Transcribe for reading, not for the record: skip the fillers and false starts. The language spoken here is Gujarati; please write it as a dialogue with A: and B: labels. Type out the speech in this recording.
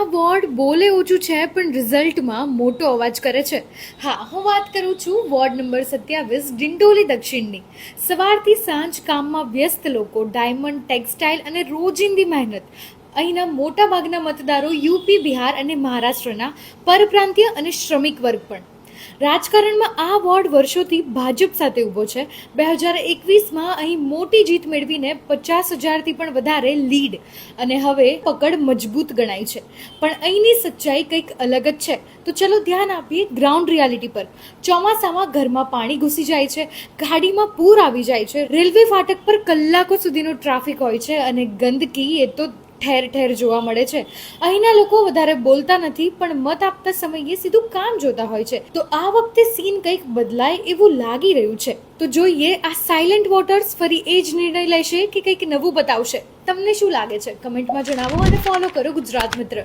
A: વોર્ડ બોલે ઓછું છે પણ રિઝલ્ટમાં મોટો અવાજ કરે છે. હા, હું વાત કરું છું વોર્ડ નંબર 27 ડિંડોલી દક્ષિણની. સવારથી સાંજ કામમાં વ્યસ્ત લોકો, ડાયમંડ ટેક્સટાઇલ અને રોજિંદી મહેનત. અહીંના મોટાભાગના મતદારો યુપી, બિહાર અને મહારાષ્ટ્રના પરપ્રાંતીય અને શ્રમિક વર્ગ પણ. રાજકારણમાં આ વોર્ડ વર્ષોથી ભાજપ સાથે ઊભો છે. 2021માં અહીં મોટી જીત મેળવીને 50,000થી પણ વધારે લીડ અને હવે પકડ મજબૂત ગણાય છે. પણ અહીંની સચ્ચાઈ કંઈક અલગ જ છે. તો ચલો ધ્યાન આપીએ ગ્રાઉન્ડ રિયાલિટી પર. ચોમાસામાં ઘરમાં પાણી ઘૂસી જાય છે, ગાડીમાં પૂર આવી જાય છે, રેલવે ફાટક પર કલાકો સુધીનો ટ્રાફિક હોય છે અને ગંદકી એ તો ઠેર ઠેર જોવા મળે છે. અહીંના લોકો વધારે બોલતા નથી પણ મત આપતા સમયે સીધું કામ જોતા હોય છે. તો આ વખતે સીન કંઈક બદલાય એવું લાગી રહ્યું છે. તો જોઈએ આ સાયલેન્ટ વોટર્સ ફરી એ જ નિર્ણય લેશે કે કંઈક નવું બતાવશે. તમને શું લાગે છે? કમેન્ટમાં જણાવો અને ફોલો કરો ગુજરાત મિત્ર.